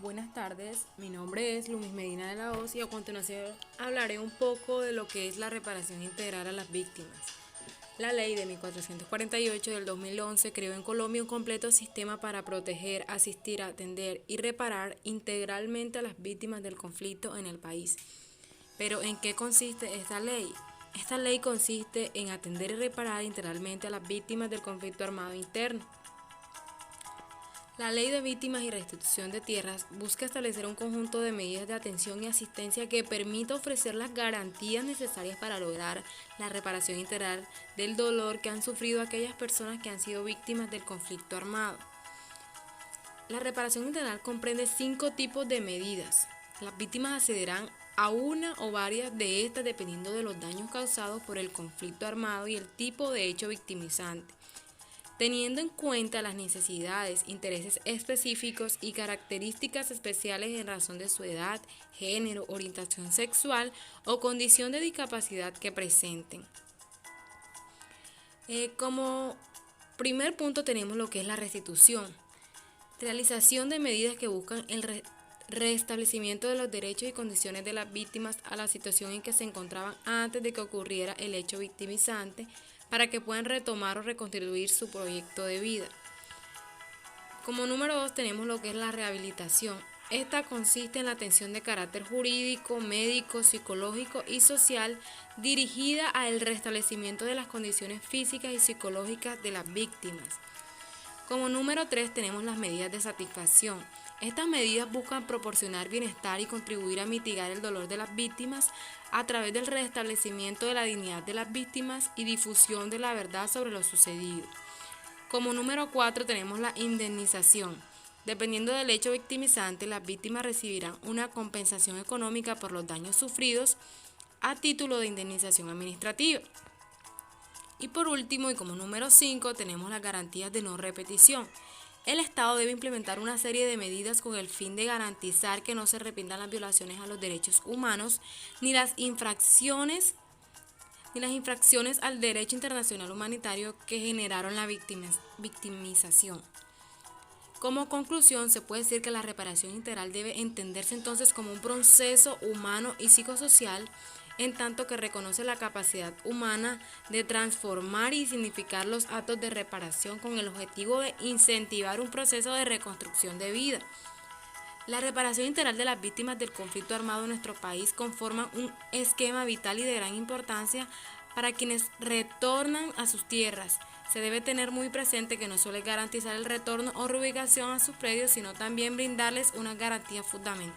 Buenas tardes, mi nombre es Lumis Medina de la Hoz y a continuación hablaré un poco de lo que es la reparación integral a las víctimas. La ley de 1448 del 2011 creó en Colombia un completo sistema para proteger, asistir, atender y reparar integralmente a las víctimas del conflicto en el país. Pero ¿en qué consiste esta ley? Esta ley consiste en atender y reparar integralmente a las víctimas del conflicto armado interno. La Ley de Víctimas y Restitución de Tierras busca establecer un conjunto de medidas de atención y asistencia que permita ofrecer las garantías necesarias para lograr la reparación integral del dolor que han sufrido aquellas personas que han sido víctimas del conflicto armado. La reparación integral comprende 5 tipos de medidas. Las víctimas accederán a una o varias de estas dependiendo de los daños causados por el conflicto armado y el tipo de hecho victimizante, teniendo en cuenta las necesidades, intereses específicos y características especiales en razón de su edad, género, orientación sexual o condición de discapacidad que presenten. Como primer punto tenemos lo que es la restitución, realización de medidas que buscan el restablecimiento de los derechos y condiciones de las víctimas a la situación en que se encontraban antes de que ocurriera el hecho victimizante, para que puedan retomar o reconstruir su proyecto de vida. Como número 2 tenemos lo que es la rehabilitación. Esta consiste en la atención de carácter jurídico, médico, psicológico y social dirigida al restablecimiento de las condiciones físicas y psicológicas de las víctimas. Como número 3 tenemos las medidas de satisfacción. Estas medidas buscan proporcionar bienestar y contribuir a mitigar el dolor de las víctimas a través del restablecimiento de la dignidad de las víctimas y difusión de la verdad sobre lo sucedido. Como número 4 tenemos la indemnización. Dependiendo del hecho victimizante, las víctimas recibirán una compensación económica por los daños sufridos a título de indemnización administrativa. Y por último, y como número 5, tenemos las garantías de no repetición. El Estado debe implementar una serie de medidas con el fin de garantizar que no se repitan las violaciones a los derechos humanos ni las infracciones al derecho internacional humanitario que generaron la victimización. Como conclusión, se puede decir que la reparación integral debe entenderse entonces como un proceso humano y psicosocial, en tanto que reconoce la capacidad humana de transformar y significar los actos de reparación con el objetivo de incentivar un proceso de reconstrucción de vida. La reparación integral de las víctimas del conflicto armado en nuestro país conforma un esquema vital y de gran importancia para quienes retornan a sus tierras. Se debe tener muy presente que no solo es garantizar el retorno o reubicación a sus predios, sino también brindarles una garantía fundamental.